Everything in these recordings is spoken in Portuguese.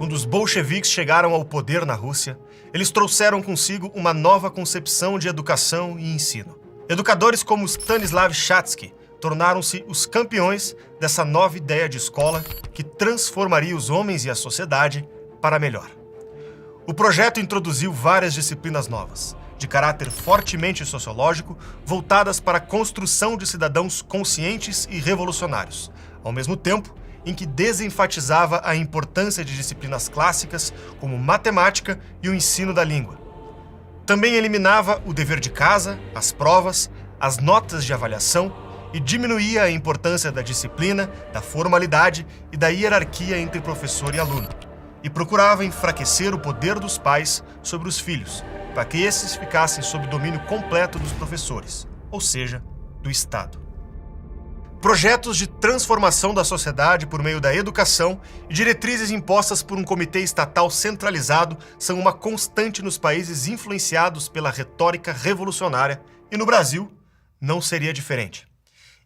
Quando os bolcheviques chegaram ao poder na Rússia, eles trouxeram consigo uma nova concepção de educação e ensino. Educadores como Stanislav Chatsky tornaram-se os campeões dessa nova ideia de escola que transformaria os homens e a sociedade para melhor. O projeto introduziu várias disciplinas novas, de caráter fortemente sociológico, voltadas para a construção de cidadãos conscientes e revolucionários, ao mesmo tempo em que desenfatizava a importância de disciplinas clássicas como matemática e o ensino da língua. Também eliminava o dever de casa, as provas, as notas de avaliação e diminuía a importância da disciplina, da formalidade e da hierarquia entre professor e aluno. E procurava enfraquecer o poder dos pais sobre os filhos, para que esses ficassem sob domínio completo dos professores, ou seja, do Estado. Projetos de transformação da sociedade por meio da educação e diretrizes impostas por um comitê estatal centralizado são uma constante nos países influenciados pela retórica revolucionária, e no Brasil não seria diferente.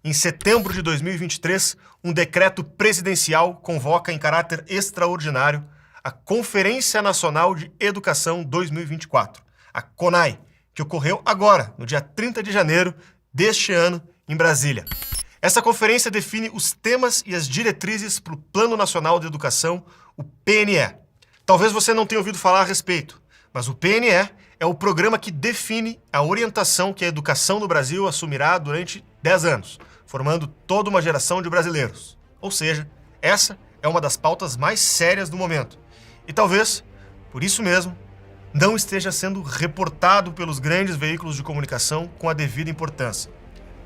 Em setembro de 2023, um decreto presidencial convoca em caráter extraordinário a Conferência Nacional de Educação 2024, a CONAE, que ocorreu agora, no dia 30 de janeiro deste ano, em Brasília. Essa conferência define os temas e as diretrizes para o Plano Nacional de Educação, o PNE. Talvez você não tenha ouvido falar a respeito, mas o PNE é o programa que define a orientação que a educação no Brasil assumirá durante 10 anos, formando toda uma geração de brasileiros. Ou seja, essa é uma das pautas mais sérias do momento. E talvez, por isso mesmo, não esteja sendo reportado pelos grandes veículos de comunicação com a devida importância.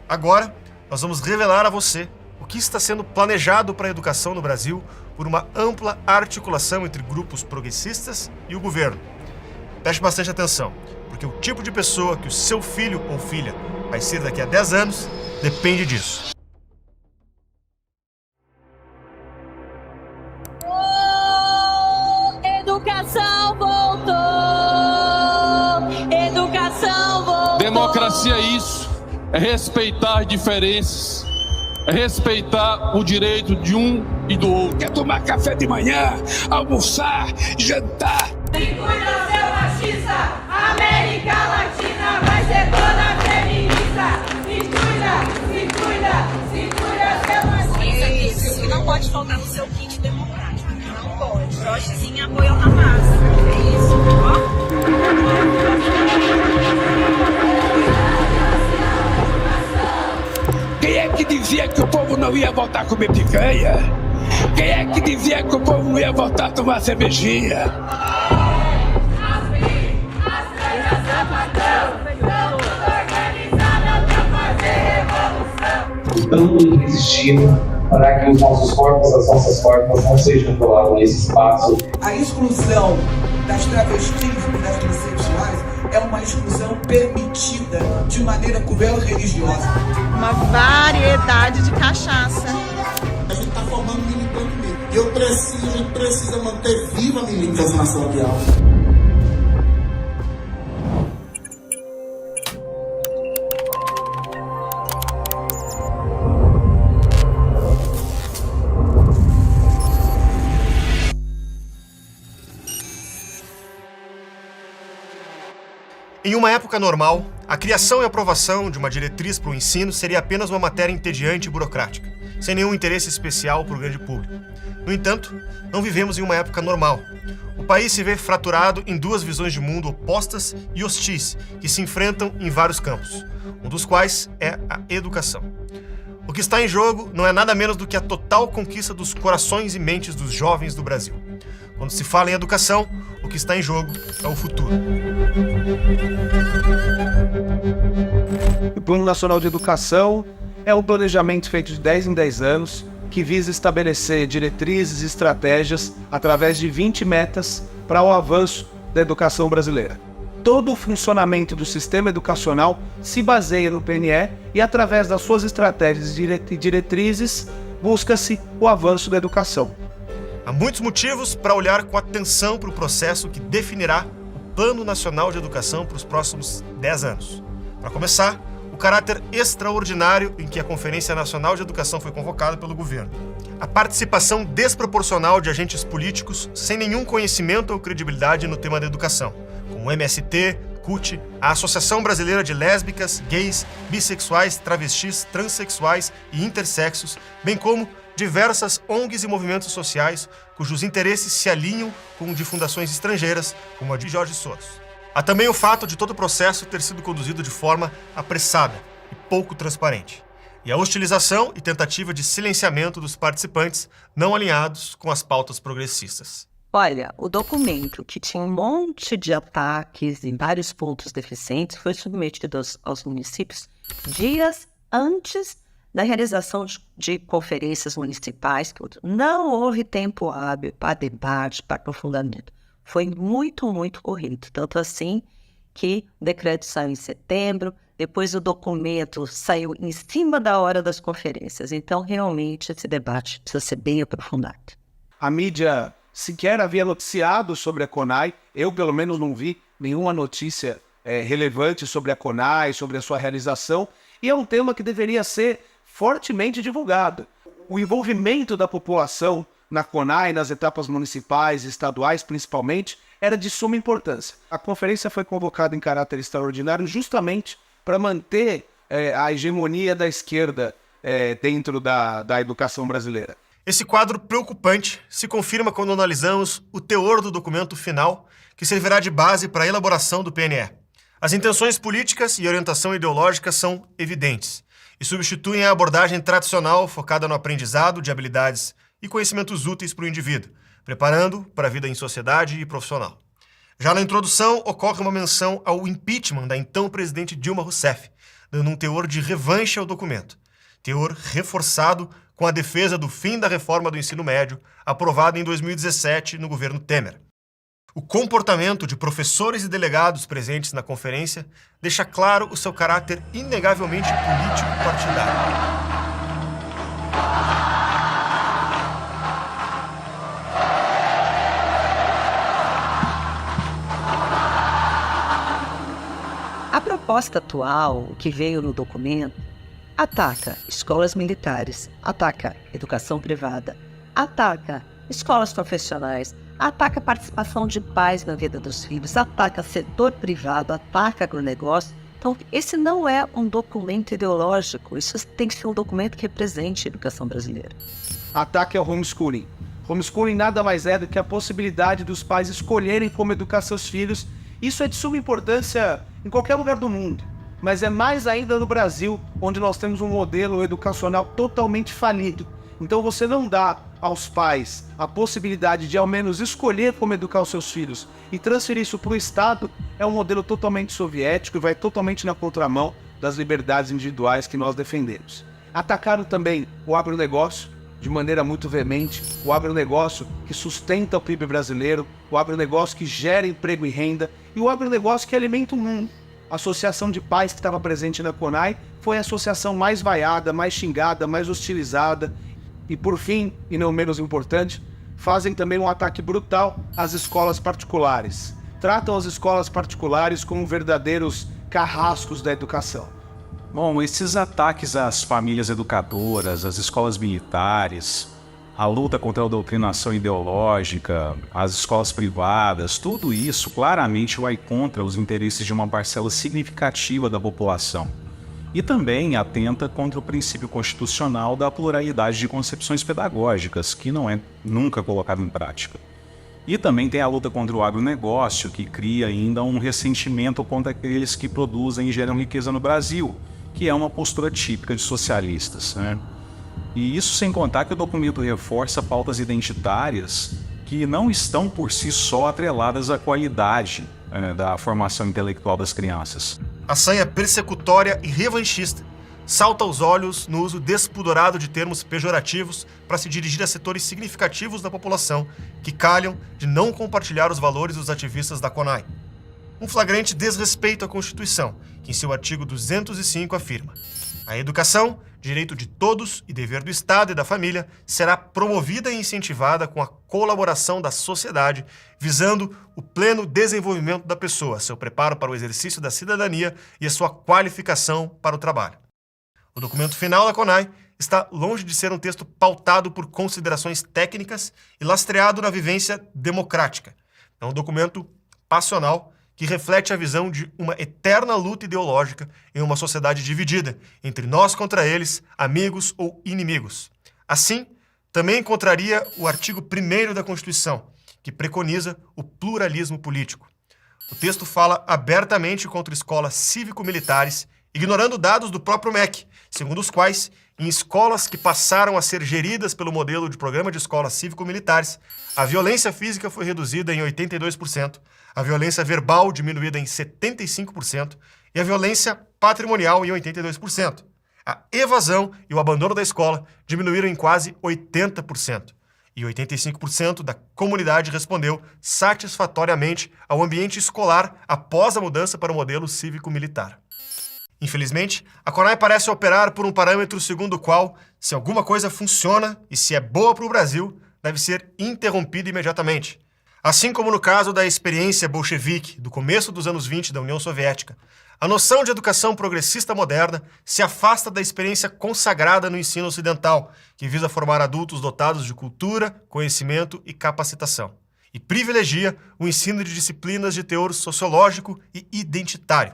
Agora, nós vamos revelar a você o que está sendo planejado para a educação no Brasil por uma ampla articulação entre grupos progressistas e o governo. Preste bastante atenção, porque o tipo de pessoa que o seu filho ou filha vai ser daqui a 10 anos depende disso. Educação voltou! Educação voltou! Democracia é isso. É respeitar diferenças, é respeitar o direito de um e do outro. Quer tomar café de manhã, almoçar, jantar. Se cuida, seu machista, a América Latina vai ser toda feminista. Se cuida, seu machista. Isso não pode faltar no seu kit democrático, não pode. Brochezinho apoio na massa, é isso, ó. Quem é que dizia que o povo não ia voltar a comer picanha? Quem é que dizia que o povo não ia voltar a tomar cervejinha? Lutando e resistindo para que os nossos corpos, as nossas corpas não sejam violados nesse espaço. A exclusão das travestis e das transexuais é uma exclusão permitida de maneira cruel e religiosa. Uma variedade de cachaça. A gente está formando militante mesmo. E a gente precisa manter viva a militância na sala de aula. Em uma época normal, a criação e aprovação de uma diretriz para o ensino seria apenas uma matéria entediante e burocrática, sem nenhum interesse especial para o grande público. No entanto, não vivemos em uma época normal. O país se vê fraturado em duas visões de mundo opostas e hostis, que se enfrentam em vários campos, um dos quais é a educação. O que está em jogo não é nada menos do que a total conquista dos corações e mentes dos jovens do Brasil. Quando se fala em educação, o que está em jogo é o futuro. O Plano Nacional de Educação é um planejamento feito de 10 em 10 anos que visa estabelecer diretrizes e estratégias através de 20 metas para o avanço da educação brasileira. Todo o funcionamento do sistema educacional se baseia no PNE e, através das suas estratégias e diretrizes, busca-se o avanço da educação. Há muitos motivos para olhar com atenção para o processo que definirá o Plano Nacional de Educação para os próximos 10 anos. Para começar, o caráter extraordinário em que a Conferência Nacional de Educação foi convocada pelo governo. A participação desproporcional de agentes políticos sem nenhum conhecimento ou credibilidade no tema da educação, como o MST, CUT, a Associação Brasileira de Lésbicas, Gays, Bissexuais, Travestis, Transsexuais e Intersexos, bem como diversas ONGs e movimentos sociais cujos interesses se alinham com o de fundações estrangeiras, como a de Jorge Soros. Há também o fato de todo o processo ter sido conduzido de forma apressada e pouco transparente, e a hostilização e tentativa de silenciamento dos participantes não alinhados com as pautas progressistas. Olha, o documento, que tinha um monte de ataques e vários pontos deficientes, foi submetido aos municípios dias antes da realização de conferências municipais. Não houve tempo hábil para debate, para aprofundamento. Foi muito, muito corrido. Tanto assim que o decreto saiu em setembro, depois o documento saiu em cima da hora das conferências. Então, realmente, esse debate precisa ser bem aprofundado. A mídia sequer havia noticiado sobre a CONAI. Eu, pelo menos, não vi nenhuma notícia relevante sobre a CONAI, sobre a sua realização. E é um tema que deveria ser fortemente divulgado. O envolvimento da população na CONAI, nas etapas municipais e estaduais, principalmente, era de suma importância. A conferência foi convocada em caráter extraordinário justamente para manter a hegemonia da esquerda dentro da educação brasileira. Esse quadro preocupante se confirma quando analisamos o teor do documento final, que servirá de base para a elaboração do PNE. As intenções políticas e orientação ideológica são evidentes e substituem a abordagem tradicional focada no aprendizado de habilidades e conhecimentos úteis para o indivíduo, preparando para a vida em sociedade e profissional. Já na introdução, ocorre uma menção ao impeachment da então presidente Dilma Rousseff, dando um teor de revanche ao documento. Teor reforçado com a defesa do fim da reforma do ensino médio, aprovada em 2017 no governo Temer. O comportamento de professores e delegados presentes na conferência deixa claro o seu caráter inegavelmente político-partidário. A proposta atual, que veio no documento, ataca escolas militares, ataca educação privada, ataca escolas profissionais, ataca a participação de pais na vida dos filhos, ataca setor privado, ataca agronegócio. Então, esse não é um documento ideológico, isso tem que ser um documento que represente a educação brasileira. Ataque ao homeschooling. Homeschooling nada mais é do que a possibilidade dos pais escolherem como educar seus filhos. Isso é de suma importância em qualquer lugar do mundo, mas é mais ainda no Brasil, onde nós temos um modelo educacional totalmente falido. Então você não dá aos pais a possibilidade de ao menos escolher como educar os seus filhos e transferir isso para o Estado, é um modelo totalmente soviético e vai totalmente na contramão das liberdades individuais que nós defendemos. Atacaram também o agronegócio de maneira muito veemente, o agronegócio que sustenta o PIB brasileiro, o agronegócio que gera emprego e renda e o agronegócio que alimenta o mundo. A associação de pais que estava presente na CONAI foi a associação mais vaiada, mais xingada, mais hostilizada. E por fim, e não menos importante, fazem também um ataque brutal às escolas particulares. Tratam as escolas particulares como verdadeiros carrascos da educação. Bom, esses ataques às famílias educadoras, às escolas militares, a luta contra a doutrinação ideológica, as escolas privadas, tudo isso claramente vai contra os interesses de uma parcela significativa da população. E também atenta contra o princípio constitucional da pluralidade de concepções pedagógicas, que não é nunca colocado em prática. E também tem a luta contra o agronegócio, que cria ainda um ressentimento contra aqueles que produzem e geram riqueza no Brasil, que é uma postura típica de socialistas, né? E isso sem contar que o documento reforça pautas identitárias que não estão por si só atreladas à qualidade da formação intelectual das crianças. A sanha persecutória e revanchista salta aos olhos no uso despudorado de termos pejorativos para se dirigir a setores significativos da população que calham de não compartilhar os valores dos ativistas da CONAI. Um flagrante desrespeito à Constituição, que em seu artigo 205 afirma: a educação, direito de todos e dever do Estado e da família, será promovida e incentivada com a colaboração da sociedade, visando o pleno desenvolvimento da pessoa, seu preparo para o exercício da cidadania e a sua qualificação para o trabalho. O documento final da CONAI está longe de ser um texto pautado por considerações técnicas e lastreado na vivência democrática. É um documento passional que reflete a visão de uma eterna luta ideológica em uma sociedade dividida entre nós contra eles, amigos ou inimigos. Assim, também encontraria o artigo 1º da Constituição, que preconiza o pluralismo político. O texto fala abertamente contra escolas cívico-militares, ignorando dados do próprio MEC, segundo os quais, em escolas que passaram a ser geridas pelo modelo de programa de escolas cívico-militares, a violência física foi reduzida em 82%, a violência verbal diminuída em 75% e a violência patrimonial em 82%. A evasão e o abandono da escola diminuíram em quase 80%. E 85% da comunidade respondeu satisfatoriamente ao ambiente escolar após a mudança para o modelo cívico-militar. Infelizmente, a CONAI parece operar por um parâmetro segundo o qual, se alguma coisa funciona e se é boa para o Brasil, deve ser interrompida imediatamente. Assim como no caso da experiência bolchevique do começo dos anos 20 da União Soviética, a noção de educação progressista moderna se afasta da experiência consagrada no ensino ocidental, que visa formar adultos dotados de cultura, conhecimento e capacitação, e privilegia o ensino de disciplinas de teor sociológico e identitário.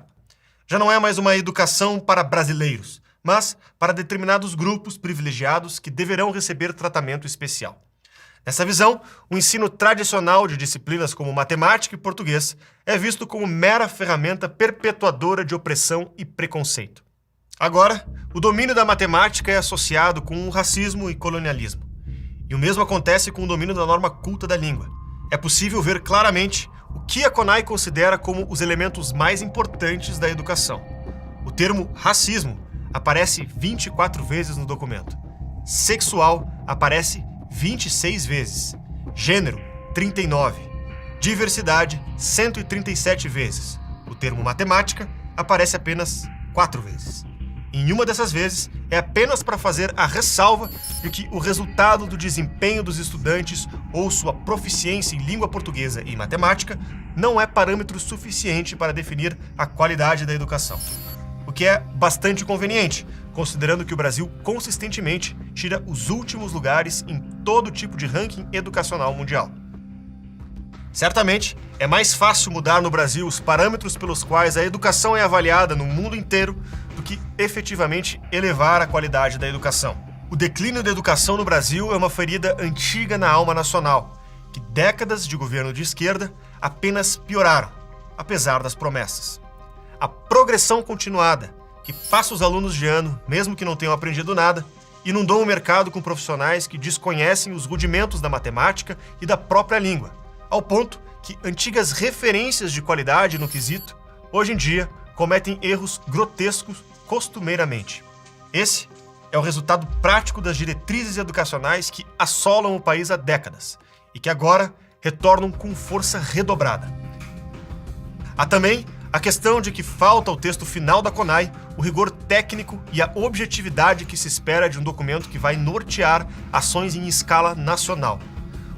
Já não é mais uma educação para brasileiros, mas para determinados grupos privilegiados que deverão receber tratamento especial. Nessa visão, o ensino tradicional de disciplinas como matemática e português é visto como mera ferramenta perpetuadora de opressão e preconceito. Agora, o domínio da matemática é associado com o racismo e colonialismo. E o mesmo acontece com o domínio da norma culta da língua. É possível ver claramente o que a CONAI considera como os elementos mais importantes da educação. O termo racismo aparece 24 vezes no documento. Sexual aparece 26 vezes. Gênero, 39. Diversidade, 137 vezes. O termo matemática aparece apenas 4 vezes. Em uma dessas vezes, é apenas para fazer a ressalva de que o resultado do desempenho dos estudantes ou sua proficiência em língua portuguesa e matemática não é parâmetro suficiente para definir a qualidade da educação. O que é bastante conveniente, considerando que o Brasil consistentemente tira os últimos lugares em todo tipo de ranking educacional mundial. Certamente, é mais fácil mudar no Brasil os parâmetros pelos quais a educação é avaliada no mundo inteiro do que efetivamente elevar a qualidade da educação. O declínio da educação no Brasil é uma ferida antiga na alma nacional, que décadas de governo de esquerda apenas pioraram, apesar das promessas. A progressão continuada, que passa os alunos de ano, mesmo que não tenham aprendido nada, inundou o mercado com profissionais que desconhecem os rudimentos da matemática e da própria língua, ao ponto que antigas referências de qualidade no quesito, hoje em dia, cometem erros grotescos costumeiramente. Esse é o resultado prático das diretrizes educacionais que assolam o país há décadas e que agora retornam com força redobrada. Há também a questão de que falta ao texto final da CONAI o rigor técnico e a objetividade que se espera de um documento que vai nortear ações em escala nacional.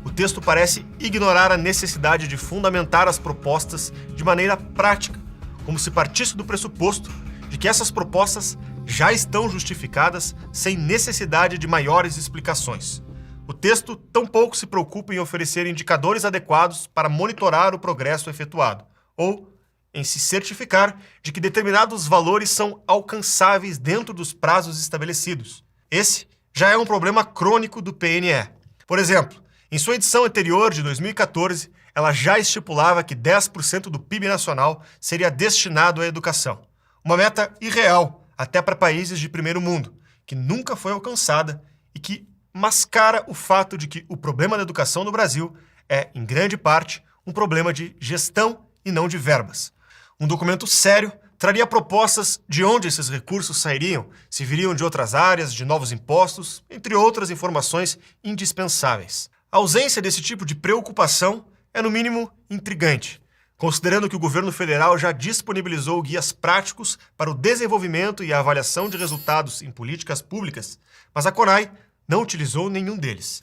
O texto parece ignorar a necessidade de fundamentar as propostas de maneira prática, como se partisse do pressuposto de que essas propostas já estão justificadas sem necessidade de maiores explicações. O texto tampouco se preocupa em oferecer indicadores adequados para monitorar o progresso efetuado, ou em se certificar de que determinados valores são alcançáveis dentro dos prazos estabelecidos. Esse já é um problema crônico do PNE. Por exemplo, em sua edição anterior, de 2014, ela já estipulava que 10% do PIB nacional seria destinado à educação. Uma meta irreal, até para países de primeiro mundo, que nunca foi alcançada e que mascara o fato de que o problema da educação no Brasil é, em grande parte, um problema de gestão e não de verbas. Um documento sério traria propostas de onde esses recursos sairiam, se viriam de outras áreas, de novos impostos, entre outras informações indispensáveis. A ausência desse tipo de preocupação é, no mínimo, intrigante, considerando que o governo federal já disponibilizou guias práticos para o desenvolvimento e a avaliação de resultados em políticas públicas, mas a CONAI não utilizou nenhum deles.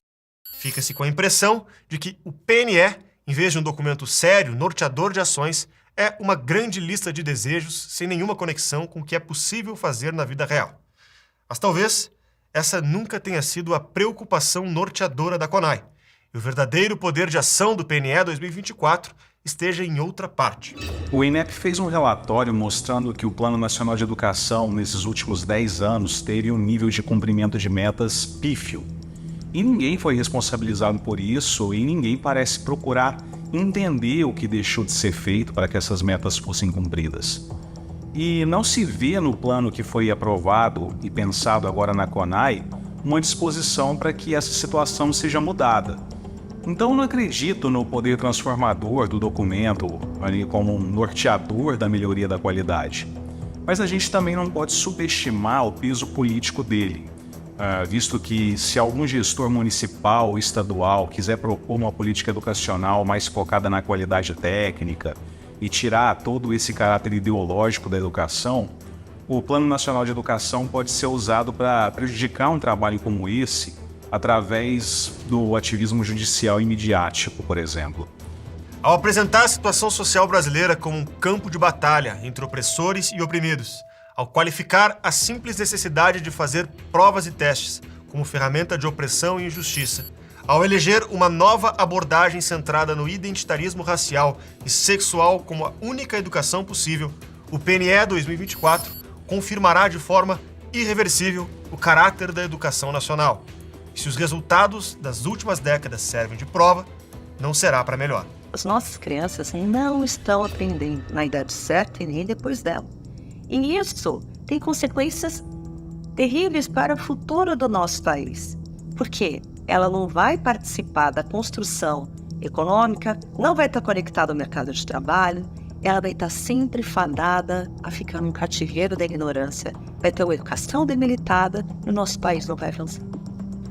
Fica-se com a impressão de que o PNE, em vez de um documento sério, norteador de ações, é uma grande lista de desejos sem nenhuma conexão com o que é possível fazer na vida real. Mas talvez essa nunca tenha sido a preocupação norteadora da CONAI, e o verdadeiro poder de ação do PNE 2024 esteja em outra parte. O INEP fez um relatório mostrando que o Plano Nacional de Educação, nesses últimos 10 anos, teve um nível de cumprimento de metas pífio. E ninguém foi responsabilizado por isso, e ninguém parece procurar entender o que deixou de ser feito para que essas metas fossem cumpridas. E não se vê no plano que foi aprovado e pensado agora na CONAI uma disposição para que essa situação seja mudada. Então não acredito no poder transformador do documento ali como um norteador da melhoria da qualidade. Mas a gente também não pode subestimar o peso político dele, visto que se algum gestor municipal ou estadual quiser propor uma política educacional mais focada na qualidade técnica e tirar todo esse caráter ideológico da educação, o Plano Nacional de Educação pode ser usado para prejudicar um trabalho como esse através do ativismo judicial e midiático, por exemplo. Ao apresentar a situação social brasileira como um campo de batalha entre opressores e oprimidos, ao qualificar a simples necessidade de fazer provas e testes como ferramenta de opressão e injustiça, ao eleger uma nova abordagem centrada no identitarismo racial e sexual como a única educação possível, o PNE 2024 confirmará de forma irreversível o caráter da educação nacional. E se os resultados das últimas décadas servem de prova, não será para melhor. As nossas crianças não estão aprendendo na idade certa e nem depois dela. E isso tem consequências terríveis para o futuro do nosso país. Por quê? Ela não vai participar da construção econômica, não vai estar conectada ao mercado de trabalho, ela vai estar sempre fadada a ficar no cativeiro da ignorância, vai ter uma educação debilitada e o nosso país não vai avançar.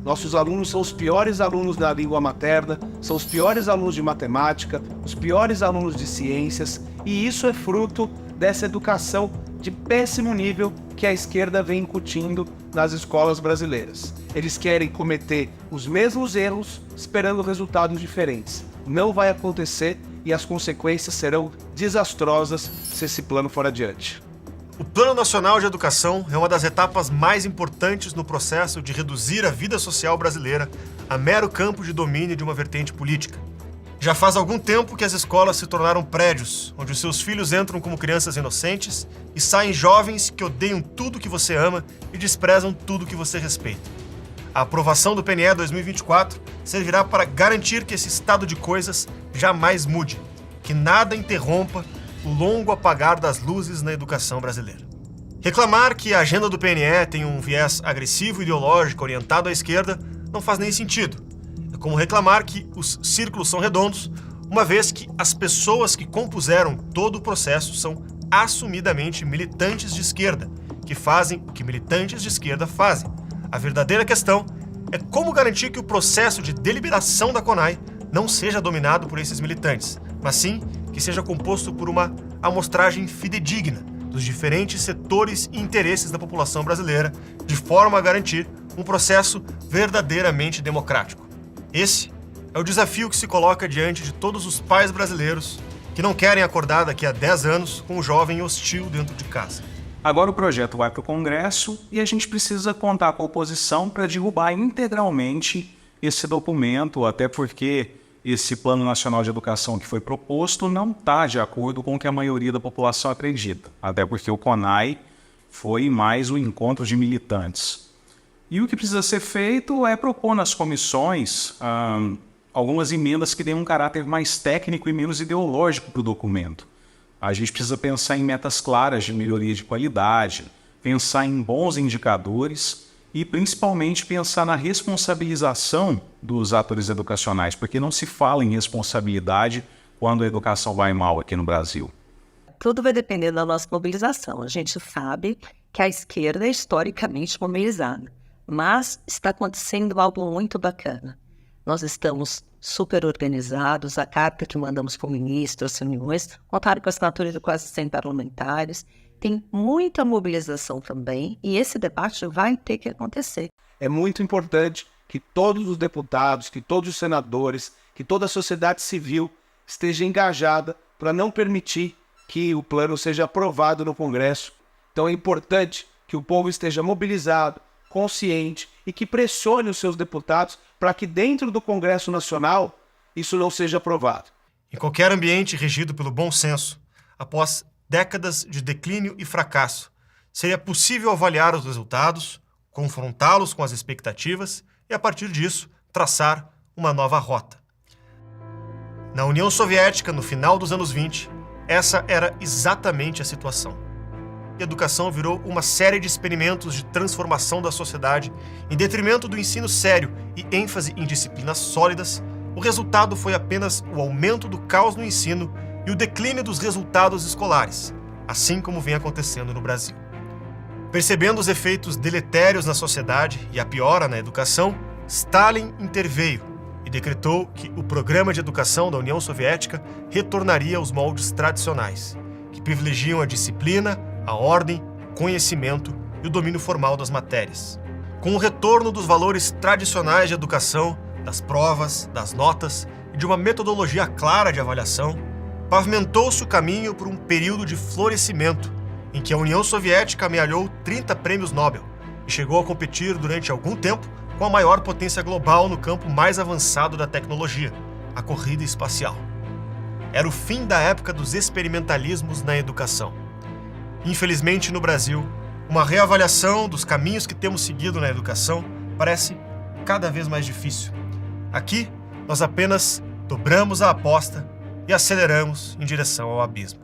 Nossos alunos são os piores alunos da língua materna, são os piores alunos de matemática, os piores alunos de ciências, e isso é fruto dessa educação de péssimo nível que a esquerda vem incutindo nas escolas brasileiras. Eles querem cometer os mesmos erros esperando resultados diferentes. Não vai acontecer e as consequências serão desastrosas se esse plano for adiante. O Plano Nacional de Educação é uma das etapas mais importantes no processo de reduzir a vida social brasileira a mero campo de domínio de uma vertente política. Já faz algum tempo que as escolas se tornaram prédios, onde os seus filhos entram como crianças inocentes e saem jovens que odeiam tudo que você ama e desprezam tudo que você respeita. A aprovação do PNE 2024 servirá para garantir que esse estado de coisas jamais mude, que nada interrompa o longo apagar das luzes na educação brasileira. Reclamar que a agenda do PNE tem um viés agressivo e ideológico orientado à esquerda não faz nem sentido. É como reclamar que os círculos são redondos, uma vez que as pessoas que compuseram todo o processo são assumidamente militantes de esquerda, que fazem o que militantes de esquerda fazem. A verdadeira questão é como garantir que o processo de deliberação da CONAI não seja dominado por esses militantes, mas sim que seja composto por uma amostragem fidedigna dos diferentes setores e interesses da população brasileira, de forma a garantir um processo verdadeiramente democrático. Esse é o desafio que se coloca diante de todos os pais brasileiros que não querem acordar daqui a 10 anos com um jovem hostil dentro de casa. Agora o projeto vai para o Congresso e a gente precisa contar com a oposição para derrubar integralmente esse documento, até porque esse Plano Nacional de Educação que foi proposto não está de acordo com o que a maioria da população acredita, até porque o CONAI foi mais um encontro de militantes. E o que precisa ser feito é propor nas comissões algumas emendas que deem um caráter mais técnico e menos ideológico para o documento. A gente precisa pensar em metas claras de melhoria de qualidade, pensar em bons indicadores e principalmente pensar na responsabilização dos atores educacionais, porque não se fala em responsabilidade quando a educação vai mal aqui no Brasil. Tudo vai depender da nossa mobilização. A gente sabe que a esquerda é historicamente mobilizada, mas está acontecendo algo muito bacana. Nós estamos super organizados, a carta que mandamos para o ministro, as reuniões, contaram com a assinatura de quase 100 parlamentares, tem muita mobilização também, e esse debate vai ter que acontecer. É muito importante que todos os deputados, que todos os senadores, que toda a sociedade civil esteja engajada para não permitir que o plano seja aprovado no Congresso. Então é importante que o povo esteja mobilizado, consciente e que pressione os seus deputados para que dentro do Congresso Nacional isso não seja aprovado. Em qualquer ambiente regido pelo bom senso, após décadas de declínio e fracasso, seria possível avaliar os resultados, confrontá-los com as expectativas e, a partir disso, traçar uma nova rota. Na União Soviética, no final dos anos 20, essa era exatamente a situação. A educação virou uma série de experimentos de transformação da sociedade em detrimento do ensino sério e ênfase em disciplinas sólidas. O resultado foi apenas o aumento do caos no ensino e o declínio dos resultados escolares, assim como vem acontecendo no Brasil. Percebendo os efeitos deletérios na sociedade e a piora na educação, Stalin interveio e decretou que o programa de educação da União Soviética retornaria aos moldes tradicionais, que privilegiam a disciplina, a ordem, o conhecimento e o domínio formal das matérias. Com o retorno dos valores tradicionais de educação, das provas, das notas e de uma metodologia clara de avaliação, pavimentou-se o caminho por um período de florescimento em que a União Soviética amealhou 30 prêmios Nobel e chegou a competir durante algum tempo com a maior potência global no campo mais avançado da tecnologia, a corrida espacial. Era o fim da época dos experimentalismos na educação. Infelizmente, no Brasil, uma reavaliação dos caminhos que temos seguido na educação parece cada vez mais difícil. Aqui, nós apenas dobramos a aposta e aceleramos em direção ao abismo.